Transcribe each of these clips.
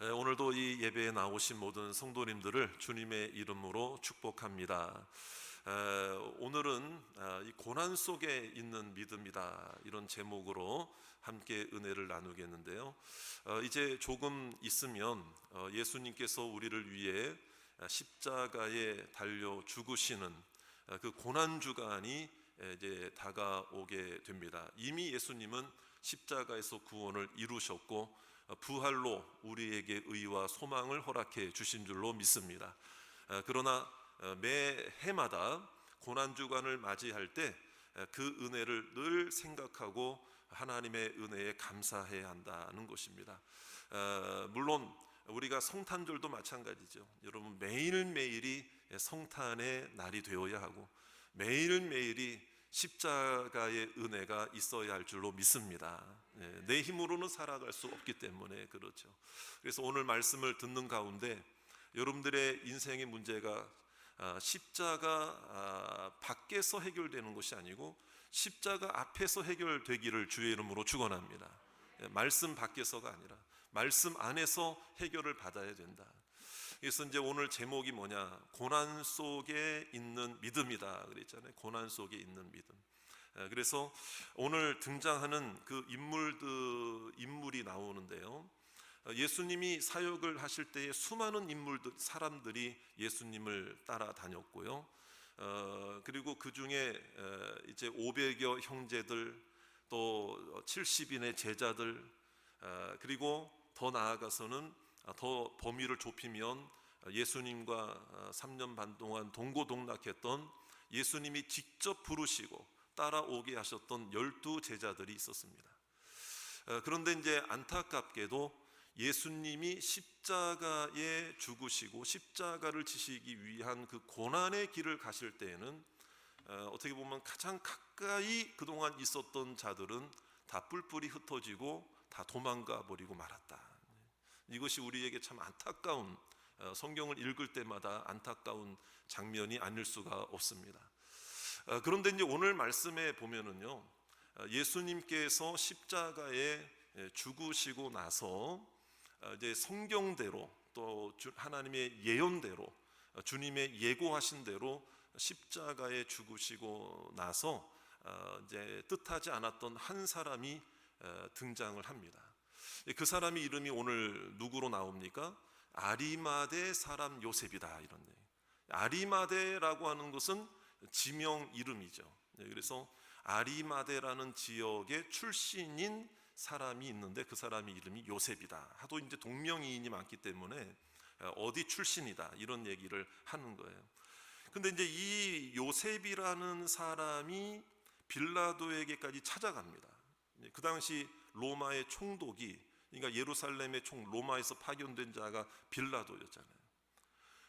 오늘도 이 예배에 나오신 모든 성도님들을 주님의 이름으로 축복합니다. 오늘은 이 고난 속에 있는 믿음이다, 이런 제목으로 함께 은혜를 나누겠는데요. 이제 조금 있으면 예수님께서 우리를 위해 십자가에 달려 죽으시는 그 고난 주간이 이제 다가오게 됩니다. 이미 예수님은 십자가에서 구원을 이루셨고 부활로 우리에게 의와 소망을 허락해 주신 줄로 믿습니다. 그러나 매 해마다 고난주간을 맞이할 때 그 은혜를 늘 생각하고 하나님의 은혜에 감사해야 한다는 것입니다. 물론 우리가 성탄절도 마찬가지죠. 여러분, 매일매일이 성탄의 날이 되어야 하고 매일매일이 십자가의 은혜가 있어야 할 줄로 믿습니다. 내 힘으로는 살아갈 수 없기 때문에 그렇죠. 그래서 오늘 말씀을 듣는 가운데 여러분들의 인생의 문제가 십자가 밖에서 해결되는 것이 아니고 십자가 앞에서 해결되기를 주의 이름으로 축원합니다. 말씀 밖에서가 아니라 말씀 안에서 해결을 받아야 된다. 그래서 이제 오늘 제목이 뭐냐? 고난 속에 있는 믿음이다 그랬잖아요. 고난 속에 있는 믿음. 그래서 오늘 등장하는 그 인물이 나오는데요. 예수님이 사역을 하실 때에 수많은 사람들이 예수님을 따라다녔고요. 그리고 그 중에 이제 500여 형제들, 또 70인의 제자들, 그리고 더 나아가서는 더 범위를 좁히면 예수님과 3년 반 동안 동고동락했던, 예수님이 직접 부르시고 따라오게 하셨던 12 제자들이 있었습니다. 그런데 이제 안타깝게도 예수님이 십자가에 죽으시고 십자가를 지시기 위한 그 고난의 길을 가실 때에는 어떻게 보면 가장 가까이 그동안 있었던 자들은 다 뿔뿔이 흩어지고 다 도망가 버리고 말았다. 이것이 우리에게 참 안타까운, 성경을 읽을 때마다 안타까운 장면이 아닐 수가 없습니다. 그런데 이제 오늘 말씀에 보면은요, 예수님께서 십자가에 죽으시고 나서 이제 성경대로 또 하나님의 예언대로 주님의 예고하신 대로 십자가에 죽으시고 나서 이제 뜻하지 않았던 한 사람이 등장을 합니다. 그 사람의 이름이 오늘 누구로 나옵니까? 아리마대 사람 요셉이다, 이런 얘기. 아리마대라고 하는 것은 지명 이름이죠. 그래서 아리마대라는 지역의 출신인 사람이 있는데 그 사람의 이름이 요셉이다. 하도 이제 동명이인이 많기 때문에 어디 출신이다, 이런 얘기를 하는 거예요. 근데 이제 이 요셉이라는 사람이 빌라도에게까지 찾아갑니다. 그 당시 로마의 총독이, 그러니까 예루살렘의 로마에서 파견된 자가 빌라도였잖아요.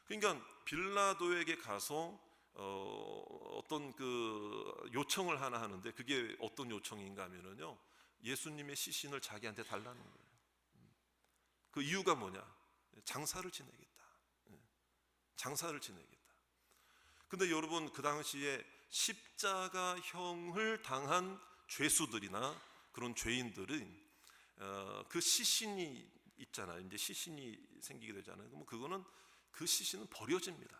그러니까 빌라도에게 가서 어떤 그 요청을 하나 하는데, 그게 어떤 요청인가 하면은요, 예수님의 시신을 자기한테 달라는 거예요. 그 이유가 뭐냐? 장사를 지내겠다. 장사를 지내겠다. 근데 여러분, 그 당시에 십자가형을 당한 죄수들이나 그런 죄인들은 그 시신이 있잖아요. 이제 시신이 생기게 되잖아요. 그럼 그거는, 그 시신은 버려집니다.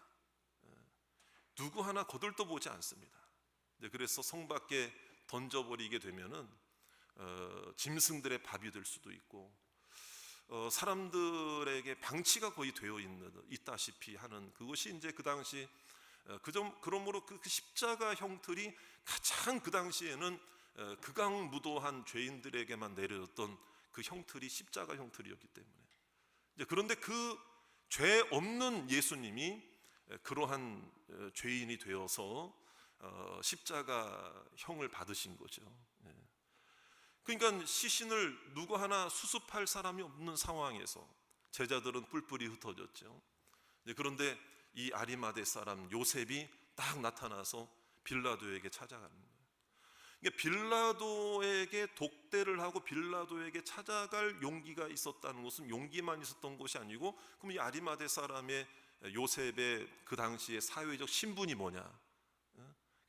누구 하나 거들떠보지 않습니다. 그래서 성 밖에 던져버리게 되면은 짐승들의 밥이 될 수도 있고, 사람들에게 방치가 거의 되어 있다시피 하는, 그것이 이제 그 당시 그러므로 그 십자가 형틀이 가장 그 당시에는 극악무도한 죄인들에게만 내려졌던 그 형틀이 십자가 형틀이었기 때문에. 그런데 그 죄 없는 예수님이 그러한 죄인이 되어서 십자가형을 받으신 거죠. 그러니까 시신을 누구 하나 수습할 사람이 없는 상황에서 제자들은 뿔뿔이 흩어졌죠. 그런데 이 아리마대 사람 요셉이 딱 나타나서 빌라도에게 찾아가는 거예요. 그러니까 빌라도에게 독대를 하고 빌라도에게 찾아갈 용기가 있었다는 것은 용기만 있었던 것이 아니고, 그럼 이 아리마대 사람의 요셉의 그 당시의 사회적 신분이 뭐냐?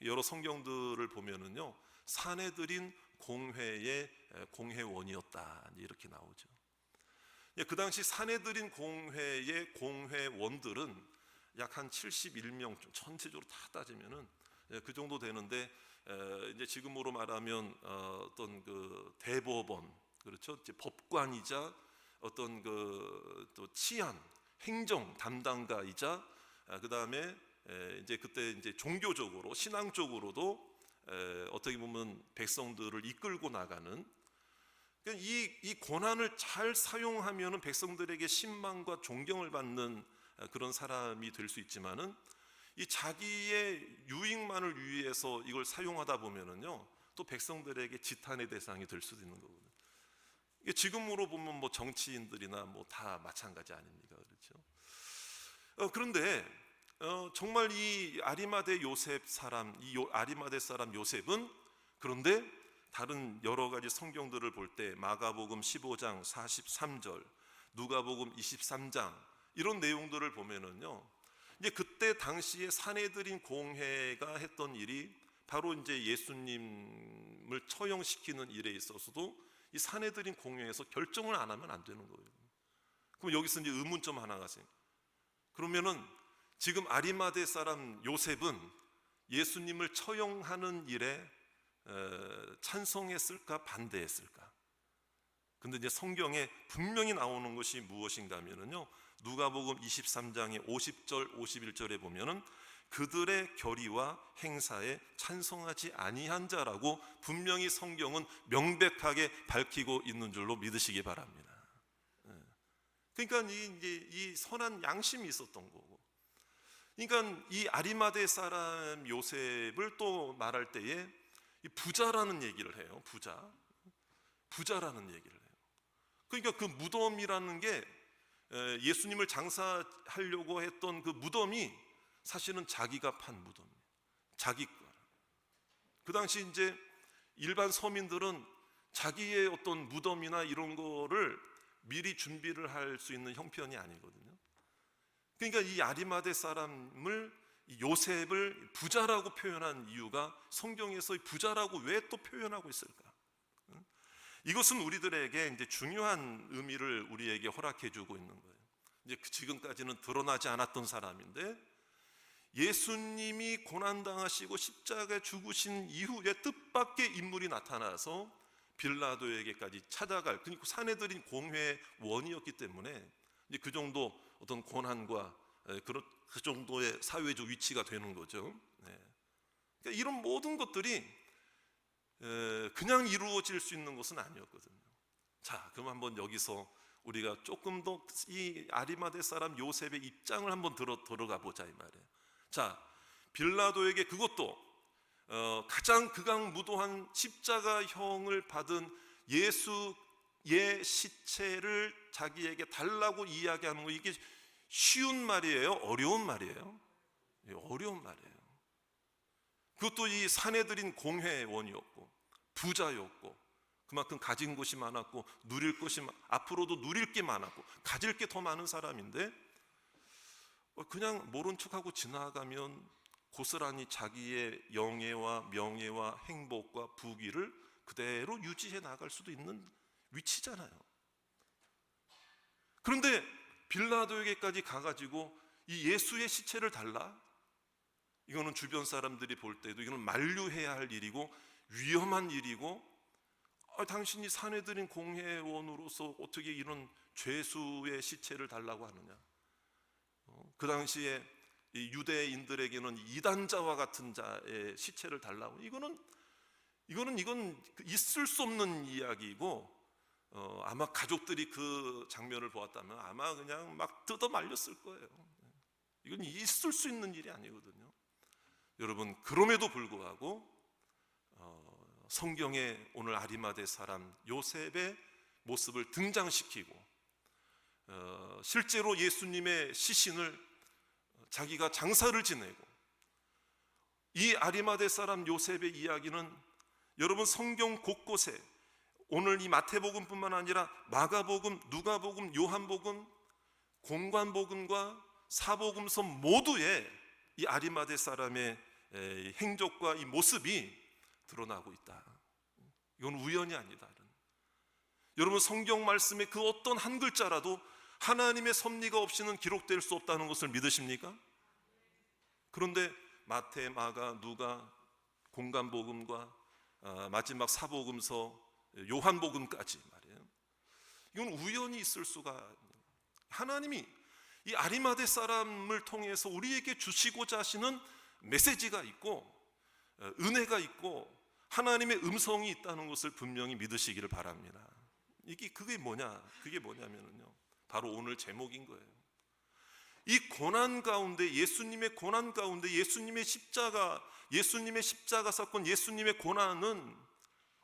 여러 성경들을 보면은요, 사내들인 공회의 공회원이었다, 이렇게 나오죠. 그 당시 사내들인 공회의 공회원들은 약 한 71명, 전체적으로 다 따지면은 그 정도 되는데, 이제 지금으로 말하면 어떤 그 대법원, 그렇죠? 이제 법관이자 어떤 그 또 치안, 행정 담당가이자, 그 다음에 이제 그때 이제 종교적으로, 신앙적으로도 어떻게 보면 백성들을 이끌고 나가는, 그러니까 이 권한을 잘 사용하면은 백성들에게 신망과 존경을 받는 그런 사람이 될 수 있지만은, 이 자기의 유익만을 위해서 이걸 사용하다 보면은요, 또 백성들에게 지탄의 대상이 될 수도 있는 거거든요. 이게 지금으로 보면 뭐 정치인들이나 뭐 다 마찬가지 아닙니까, 그렇죠? 그런데 정말 이 아리마대 요셉 사람, 아리마대 사람 요셉은, 그런데 다른 여러 가지 성경들을 볼 때 마가복음 15장 43절, 누가복음 23장 이런 내용들을 보면은요, 이제 그때 당시에 사내들인 공회가 했던 일이 바로 이제 예수님을 처형시키는 일에 있어서도 이 사내들인 공회에서 결정을 안 하면 안 되는 거예요. 그럼 여기서 이제 의문점 하나가 생겨요. 그러면은 지금 아리마대 사람 요셉은 예수님을 처형하는 일에 찬성했을까 반대했을까? 근데 이제 성경에 분명히 나오는 것이 무엇인가 하면은요, 누가복음 23장의 50절 51절에 보면은 그들의 결의와 행사에 찬성하지 아니한 자라고 분명히 성경은 명백하게 밝히고 있는 줄로 믿으시기 바랍니다. 그러니까 이 선한 양심이 있었던 거고, 그러니까 이 아리마대 사람 요셉을 또 말할 때에 이 부자라는 얘기를 해요. 부자라는 얘기를 해요. 그러니까 그 무덤이라는 게 예수님을 장사하려고 했던 그 무덤이 사실은 자기가 판 무덤이에요. 자기 거. 그 당시 이제 일반 서민들은 자기의 어떤 무덤이나 이런 거를 미리 준비를 할 수 있는 형편이 아니거든요. 그러니까 이 아리마대 사람을, 요셉을 부자라고 표현한 이유가, 성경에서 부자라고 왜 또 표현하고 있을까? 이것은 우리들에게 이제 중요한 의미를 우리에게 허락해 주고 있는 거예요. 이제 지금까지는 드러나지 않았던 사람인데, 예수님이 고난당하시고 십자가에 죽으신 이후에 뜻밖의 인물이 나타나서 빌라도에게까지 찾아갈, 그러니까 사내들인 공회원이었기 때문에 이제 그 정도 어떤 고난과 그 정도의 사회적 위치가 되는 거죠. 그러니까 이런 모든 것들이 그냥 이루어질 수 있는 것은 아니었거든요. 자, 그럼 한번 여기서 우리가 조금 더 이 아리마대 사람 요셉의 입장을 한번 들어가 보자 이 말이에요. 자, 빌라도에게 그것도 가장 극악무도한 십자가형을 받은 예수의 시체를 자기에게 달라고 이야기하는 거, 이게 쉬운 말이에요? 어려운 말이에요? 어려운 말이에요. 그것도 이 사내들인 공회원이었고 부자였고 그만큼 가진 것이 많았고 누릴 것이, 앞으로도 누릴 게 많았고 가질 게 더 많은 사람인데, 그냥 모른 척하고 지나가면 고스란히 자기의 영예와 명예와 행복과 부귀를 그대로 유지해 나갈 수도 있는 위치잖아요. 그런데 빌라도에게까지 가가지고 이 예수의 시체를 달라? 이거는 주변 사람들이 볼 때도 이거는 만류해야 할 일이고 위험한 일이고, 당신이 사내들인 공회원으로서 어떻게 이런 죄수의 시체를 달라고 하느냐? 그 당시에 이 유대인들에게는 이단자와 같은 자의 시체를 달라고, 이건 있을 수 없는 이야기이고, 아마 가족들이 그 장면을 보았다면 아마 그냥 막 뜯어 말렸을 거예요. 이건 있을 수 있는 일이 아니거든요. 여러분, 그럼에도 불구하고 성경에 오늘 아리마대 사람 요셉의 모습을 등장시키고, 실제로 예수님의 시신을 자기가 장사를 지내고, 이 아리마대 사람 요셉의 이야기는 여러분 성경 곳곳에, 오늘 이 마태복음뿐만 아니라 마가복음, 누가복음, 요한복음, 공관복음과 사복음서 모두에 이 아리마대 사람의 행적과 이 모습이 드러나고 있다. 이건 우연이 아니다. 여러분, 성경 말씀의 그 어떤 한 글자라도 하나님의 섭리가 없이는 기록될 수 없다는 것을 믿으십니까? 그런데 마태, 마가, 누가, 공간복음과 마지막 사복음서, 요한복음까지 말이에요. 이건 우연히 있을 수가, 하나님이 이 아리마대 사람을 통해서 우리에게 주시고자 하시는 메시지가 있고 은혜가 있고 하나님의 음성이 있다는 것을 분명히 믿으시기를 바랍니다. 그게 뭐냐면요, 바로 오늘 제목인 거예요. 이 고난 가운데, 예수님의 고난 가운데, 예수님의 십자가 사건, 예수님의 고난은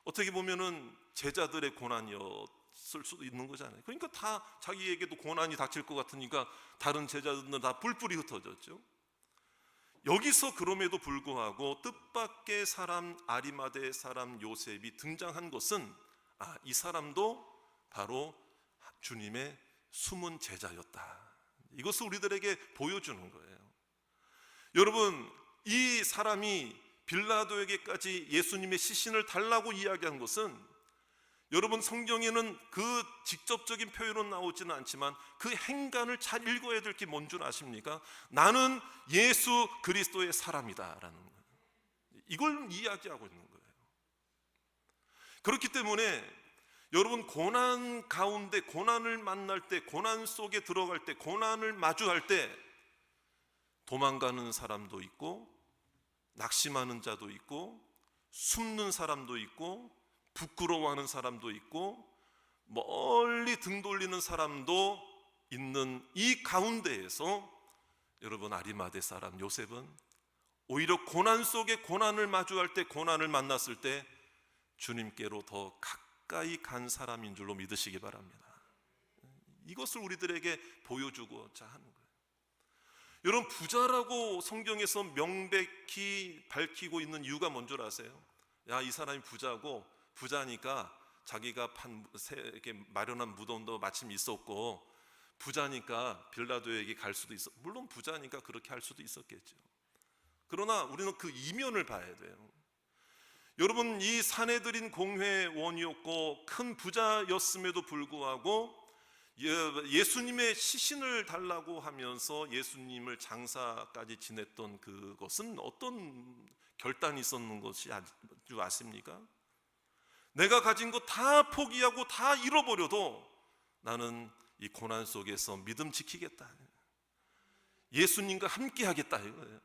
어떻게 보면은 제자들의 고난이었을 수도 있는 거잖아요. 그러니까 다 자기에게도 고난이 닥칠 것 같으니까 다른 제자들은 다 뿔뿔이 흩어졌죠. 여기서 그럼에도 불구하고 뜻밖의 사람, 아리마대 사람 요셉이 등장한 것은 이 사람도 바로 주님의 숨은 제자였다. 이것을 우리들에게 보여주는 거예요. 여러분, 이 사람이 빌라도에게까지 예수님의 시신을 달라고 이야기한 것은, 여러분, 성경에는 그 직접적인 표현은 나오지는 않지만 그 행간을 잘 읽어야 될 게 뭔 줄 아십니까? 나는 예수 그리스도의 사람이다 라는 거예요. 이걸 이야기하고 있는 거예요. 그렇기 때문에 여러분, 고난 가운데, 고난을 만날 때, 고난 속에 들어갈 때, 고난을 마주할 때 도망가는 사람도 있고, 낙심하는 자도 있고, 숨는 사람도 있고, 부끄러워하는 사람도 있고, 멀리 등 돌리는 사람도 있는 이 가운데에서 여러분, 아리마대 사람 요셉은 오히려 고난 속에 고난을 마주할 때, 고난을 만났을 때 주님께로 더 가까이 간 사람인 줄로 믿으시기 바랍니다. 이것을 우리들에게 보여주고자 하는 거예요. 여러분, 부자라고 성경에서 명백히 밝히고 있는 이유가 뭔 줄 아세요? 이 사람이 부자니까 자기가 이렇게 마련한 무덤도 마침 있었고, 부자니까 빌라도에게 갈 수도 있어. 물론 부자니까 그렇게 할 수도 있었겠죠. 그러나 우리는 그 이면을 봐야 돼요. 여러분, 이 사내들인 공회원이었고 큰 부자였음에도 불구하고 예수님의 시신을 달라고 하면서 예수님을 장사까지 지냈던 그것은 어떤 결단이 있었는 것이 아십니까? 내가 가진 거 다 포기하고 다 잃어버려도 나는 이 고난 속에서 믿음 지키겠다, 예수님과 함께 하겠다 이거예요.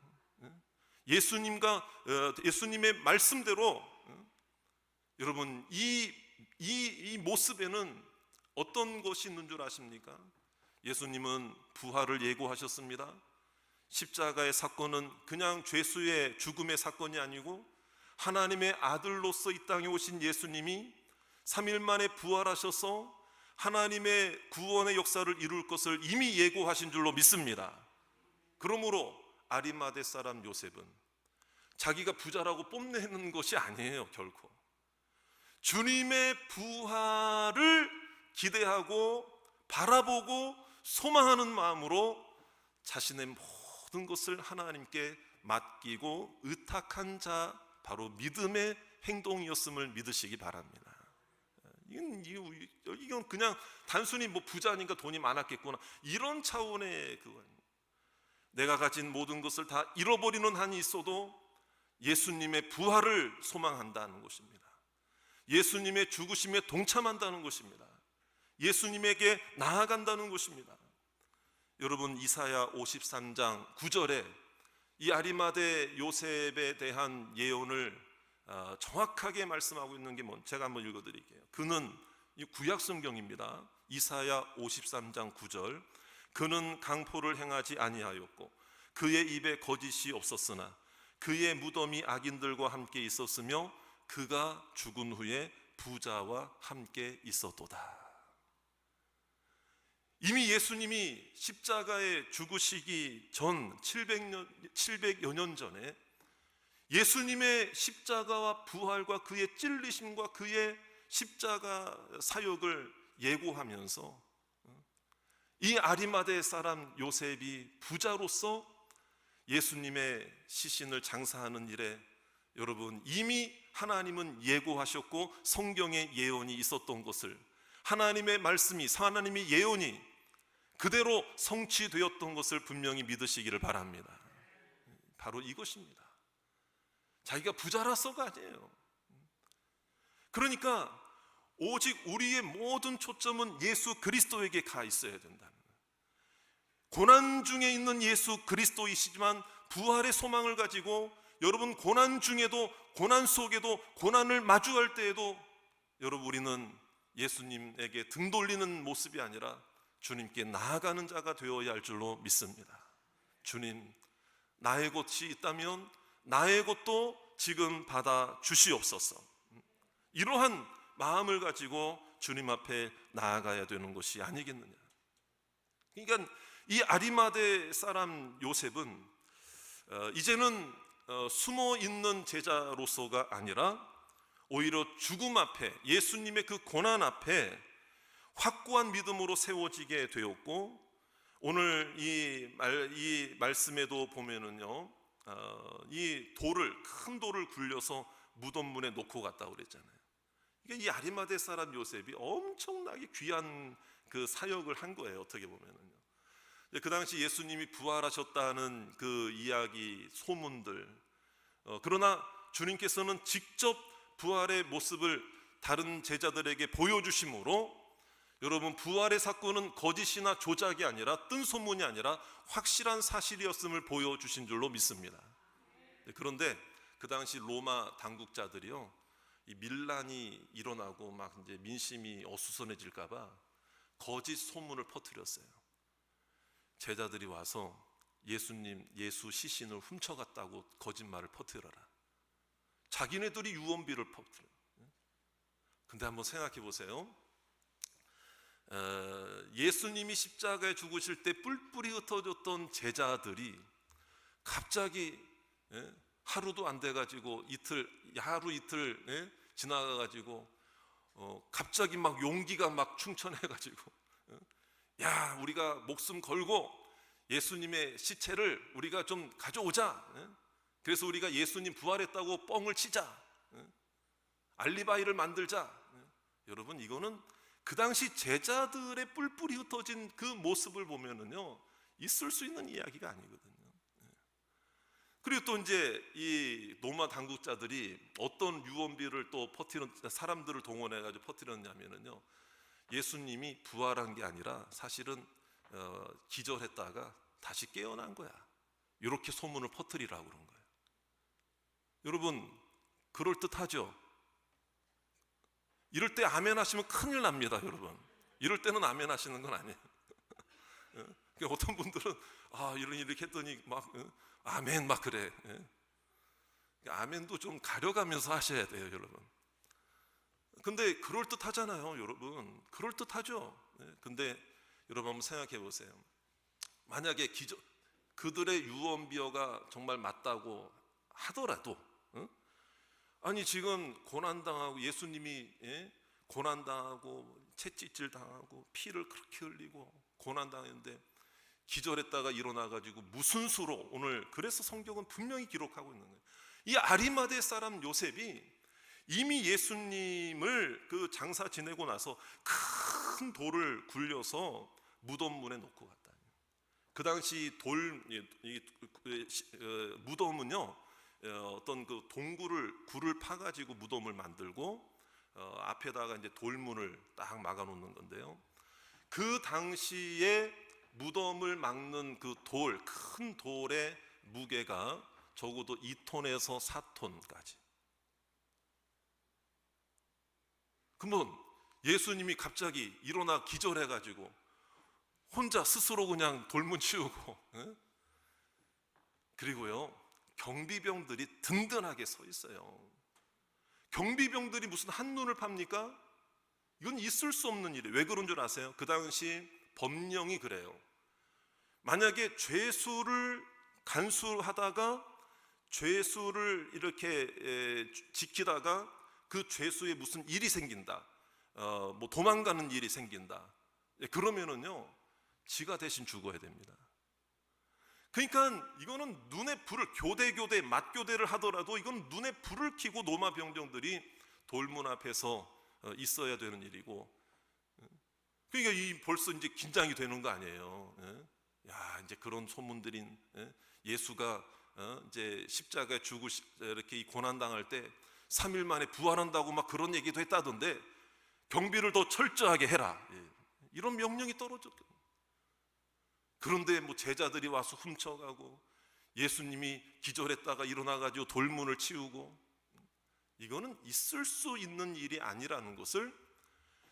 예수님의 말씀대로. 여러분, 이 모습에는 어떤 것이 있는 줄 아십니까? 예수님은 부활을 예고하셨습니다. 십자가의 사건은 그냥 죄수의 죽음의 사건이 아니고 하나님의 아들로서 이 땅에 오신 예수님이 3일 만에 부활하셔서 하나님의 구원의 역사를 이룰 것을 이미 예고하신 줄로 믿습니다. 그러므로 아리마대 사람 요셉은 자기가 부자라고 뽐내는 것이 아니에요. 결코 주님의 부활을 기대하고 바라보고 소망하는 마음으로 자신의 모든 것을 하나님께 맡기고 의탁한 자, 바로 믿음의 행동이었음을 믿으시기 바랍니다. 이건 그냥 단순히 부자니까 돈이 많았겠구나, 이런 차원의 그거예요. 내가 가진 모든 것을 다 잃어버리는 한이 있어도 예수님의 부활을 소망한다는 것입니다. 예수님의 죽으심에 동참한다는 것입니다. 예수님에게 나아간다는 것입니다. 여러분, 이사야 53장 9절에 이 아리마대 요셉에 대한 예언을 정확하게 말씀하고 있는 게 제가 한번 읽어드릴게요. 그는, 이 구약 성경입니다. 이사야 53장 9절, 그는 강포를 행하지 아니하였고 그의 입에 거짓이 없었으나 그의 무덤이 악인들과 함께 있었으며 그가 죽은 후에 부자와 함께 있었도다. 이미 예수님이 십자가에 죽으시기 전 700여 년 전에 예수님의 십자가와 부활과 그의 찔리심과 그의 십자가 사역을 예고하면서 이 아리마대 사람 요셉이 부자로서 예수님의 시신을 장사하는 일에, 여러분, 이미 하나님은 예고하셨고 성경에 예언이 있었던 것을 하나님의 말씀이, 하나님의 예언이 그대로 성취되었던 것을 분명히 믿으시기를 바랍니다. 바로 이것입니다. 자기가 부자라서가 아니에요. 그러니까 오직 우리의 모든 초점은 예수 그리스도에게 가 있어야 된다는 거예요. 고난 중에 있는 예수 그리스도이시지만 부활의 소망을 가지고 여러분, 고난 중에도, 고난 속에도, 고난을 마주할 때에도 여러분, 우리는 예수님에게 등 돌리는 모습이 아니라 주님께 나아가는 자가 되어야 할 줄로 믿습니다. 주님, 나의 것이 있다면 나의 것도 지금 받아 주시옵소서. 이러한 마음을 가지고 주님 앞에 나아가야 되는 것이 아니겠느냐. 그러니까 이 아리마대 사람 요셉은 이제는 숨어 있는 제자로서가 아니라 오히려 죽음 앞에, 예수님의 그 고난 앞에 확고한 믿음으로 세워지게 되었고, 오늘 이 말씀에도 보면은요, 이 큰 돌을 굴려서 무덤문에 놓고 갔다고 그랬잖아요. 그러니까 이 아리마대 사람 요셉이 엄청나게 귀한 그 사역을 한 거예요. 어떻게 보면은요. 그 당시 예수님이 부활하셨다는 그 이야기, 소문들, 그러나 주님께서는 직접 부활의 모습을 다른 제자들에게 보여주심으로 여러분, 부활의 사건은 거짓이나 조작이 아니라, 뜬 소문이 아니라 확실한 사실이었음을 보여주신 줄로 믿습니다. 그런데 그 당시 로마 당국자들이요, 이 민란이 일어나고 막 이제 민심이 어수선해질까봐 거짓 소문을 퍼뜨렸어요. 제자들이 와서 예수 시신을 훔쳐갔다고 거짓말을 퍼뜨려라. 자기네들이 유언비를 퍼뜨려요. 근데 한번 생각해 보세요. 예수님이 십자가에 죽으실 때 뿔뿔이 흩어졌던 제자들이 갑자기 하루도 안 돼가지고 하루 이틀 지나가가지고 갑자기 막 용기가 막 충천해가지고, 야, 우리가 목숨 걸고 예수님의 시체를 우리가 좀 가져오자. 그래서 우리가 예수님 부활했다고 뻥을 치자. 알리바이를 만들자. 여러분, 이거는 그 당시 제자들의 뿔뿔이 흩어진 그 모습을 보면은요, 있을 수 있는 이야기가 아니거든요. 그리고 또 이제 이 로마 당국자들이 어떤 유언비를 또 사람들을 동원해 가지고 퍼뜨렸냐면은요, 예수님이 부활한 게 아니라 사실은 기절했다가 다시 깨어난 거야. 이렇게 소문을 퍼뜨리라고 그런 거예요. 여러분, 그럴 듯하죠? 이럴 때 아멘 하시면 큰일 납니다, 여러분. 이럴 때는 아멘 하시는 건 아니에요. 어떤 분들은 이렇게 했더니 막 아멘 막 그래. 아멘도 좀 가려가면서 하셔야 돼요, 여러분. 근데 그럴 듯하잖아요, 여러분. 그럴 듯하죠. 근데 여러분 한번 생각해 보세요. 만약에 그들의 유언비어가 정말 맞다고 하더라도, 아니 지금 고난당하고, 예수님이 고난당하고 채찍질 당하고 피를 그렇게 흘리고 고난당했는데 기절했다가 일어나가지고 무슨 수로, 오늘 그래서 성경은 분명히 기록하고 있는 거예요. 이 아리마대 사람 요셉이 이미 예수님을 그 장사 지내고 나서 큰 돌을 굴려서 무덤문에 놓고 갔다. 그 당시 무덤은요, 어떤 그 굴을 파가지고 무덤을 만들고 앞에다가 이제 돌문을 딱 막아놓는 건데요. 그 당시에 무덤을 막는 그 큰 돌의 무게가 적어도 2톤에서 4톤까지. 그러면 예수님이 갑자기 일어나 기절해가지고 혼자 스스로 그냥 돌문 치우고, 그리고요, 경비병들이 든든하게 서 있어요. 경비병들이 무슨 한눈을 팝니까? 이건 있을 수 없는 일이에요. 왜 그런 줄 아세요? 그 당시 법령이 그래요. 만약에 죄수를 간수하다가 죄수를 이렇게 지키다가 그 죄수에 무슨 일이 생긴다, 뭐 도망가는 일이 생긴다, 그러면은요, 지가 대신 죽어야 됩니다. 그러니까 이거는 눈에 불을, 교대 맞교대를 하더라도 이건 눈에 불을 켜고 로마 병정들이 돌문 앞에서 있어야 되는 일이고, 그러니까 이 벌써 이제 긴장이 되는 거 아니에요. 예? 야, 이제 그런 소문들인, 예? 예수가 이제 십자가에 죽을 이렇게 이 고난 당할 때 3일 만에 부활한다고 막 그런 얘기도 했다던데, 경비를 더 철저하게 해라, 예. 이런 명령이 떨어졌거든요. 그런데 뭐 제자들이 와서 훔쳐가고 예수님이 기절했다가 일어나가지고 돌문을 치우고, 이거는 있을 수 있는 일이 아니라는 것을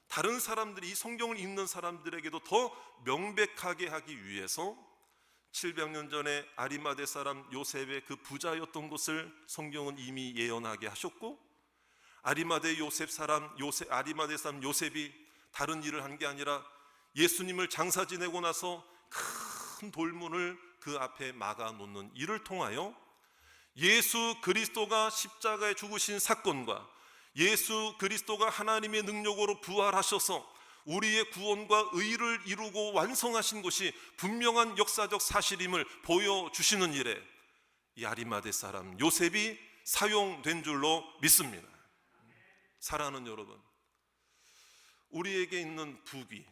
다른 사람들이, 이 성경을 읽는 사람들에게도 더 명백하게 하기 위해서 700년 전에 아리마대 사람 요셉의 그 부자였던 것을 성경은 이미 예언하게 하셨고, 아리마대 사람 요셉이 다른 일을 한 게 아니라 예수님을 장사 지내고 나서 큰 돌문을 그 앞에 막아 놓는 일을 통하여 예수 그리스도가 십자가에 죽으신 사건과 예수 그리스도가 하나님의 능력으로 부활하셔서 우리의 구원과 의를 이루고 완성하신 것이 분명한 역사적 사실임을 보여주시는 일에 이 아리마대 사람 요셉이 사용된 줄로 믿습니다. 사랑하는 여러분, 우리에게 있는 부귀,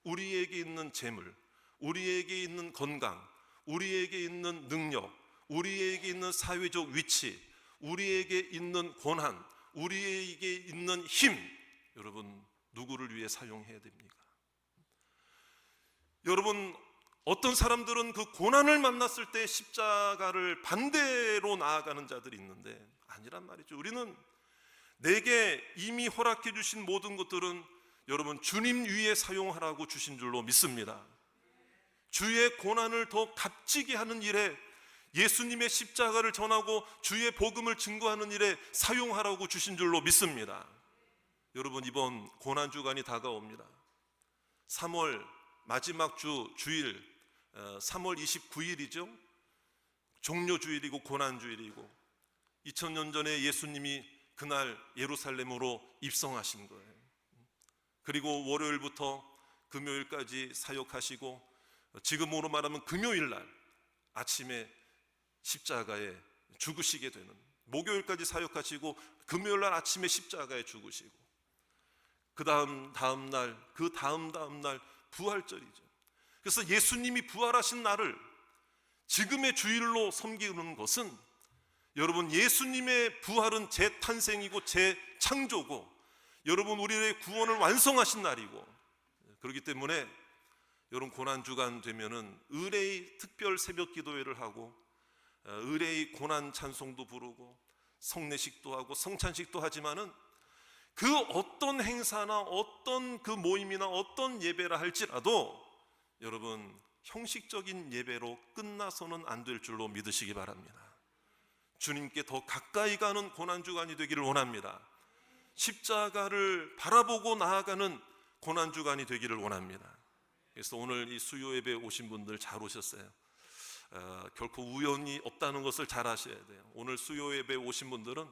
우리에게 있는 재물, 우리에게 있는 건강, 우리에게 있는 능력, 우리에게 있는 사회적 위치, 우리에게 있는 권한, 우리에게 있는 힘, 여러분 누구를 위해 사용해야 됩니까? 여러분, 어떤 사람들은 그 고난을 만났을 때 십자가를 반대로 나아가는 자들이 있는데 아니란 말이죠. 우리는 내게 이미 허락해 주신 모든 것들은 여러분 주님 위에 사용하라고 주신 줄로 믿습니다. 주의 고난을 더 값지게 하는 일에, 예수님의 십자가를 전하고 주의 복음을 증거하는 일에 사용하라고 주신 줄로 믿습니다. 여러분, 이번 고난주간이 다가옵니다. 3월 마지막 주일 3월 29일이죠 종료주일이고 고난주일이고, 2000년 전에 예수님이 그날 예루살렘으로 입성하신 거예요. 그리고 월요일부터 금요일까지 사역하시고, 지금으로 말하면 금요일 날 아침에 십자가에 죽으시게 되는, 목요일까지 사역하시고 금요일 날 아침에 십자가에 죽으시고, 그 다음 날 부활절이죠. 그래서 예수님이 부활하신 날을 지금의 주일로 섬기는 것은, 여러분 예수님의 부활은 재탄생이고 재창조고, 여러분 우리의 구원을 완성하신 날이고, 그렇기 때문에 여러분 고난주간 되면은 의례의 특별 새벽 기도회를 하고, 의례의 고난 찬송도 부르고, 성례식도 하고 성찬식도 하지만은 그 어떤 행사나 어떤 그 모임이나 어떤 예배라 할지라도 여러분 형식적인 예배로 끝나서는 안 될 줄로 믿으시기 바랍니다. 주님께 더 가까이 가는 고난주간이 되기를 원합니다. 십자가를 바라보고 나아가는 고난주간이 되기를 원합니다. 그래서 오늘 이 수요 예배에 오신 분들 잘 오셨어요. 결코 우연이 없다는 것을 잘 아셔야 돼요. 오늘 수요 예배에 오신 분들은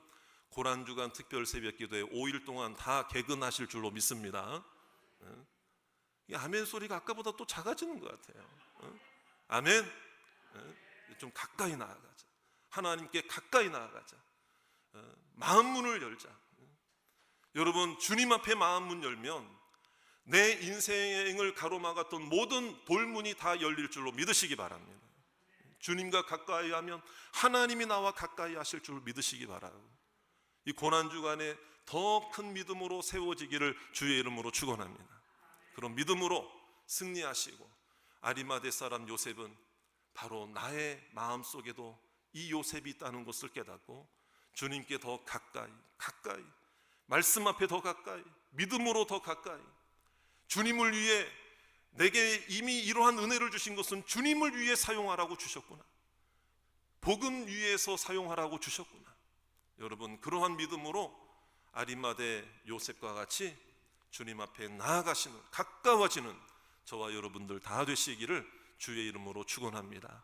고난주간 특별 새벽기도에 5일 동안 다 개근하실 줄로 믿습니다. 아멘 소리가 아까보다 또 작아지는 것 같아요. 아멘. 좀 가까이 나아가자. 하나님께 가까이 나아가자. 마음 문을 열자. 여러분 주님 앞에 마음 문 열면 내 인생을 가로막았던 모든 돌문이 다 열릴 줄로 믿으시기 바랍니다. 주님과 가까이 하면 하나님이 나와 가까이 하실 줄 믿으시기 바라고, 이 고난주간에 더 큰 믿음으로 세워지기를 주의 이름으로 축원합니다. 그런 믿음으로 승리하시고, 아리마대 사람 요셉은 바로 나의 마음속에도 이 요셉이 있다는 것을 깨닫고 주님께 더 가까이, 말씀 앞에 더 가까이, 믿음으로 더 가까이, 주님을 위해 내게 이미 이러한 은혜를 주신 것은 주님을 위해 사용하라고 주셨구나, 복음 위해서 사용하라고 주셨구나. 여러분 그러한 믿음으로 아리마대 요셉과 같이 주님 앞에 나아가시는, 가까워지는 저와 여러분들 다 되시기를 주의 이름으로 축원합니다.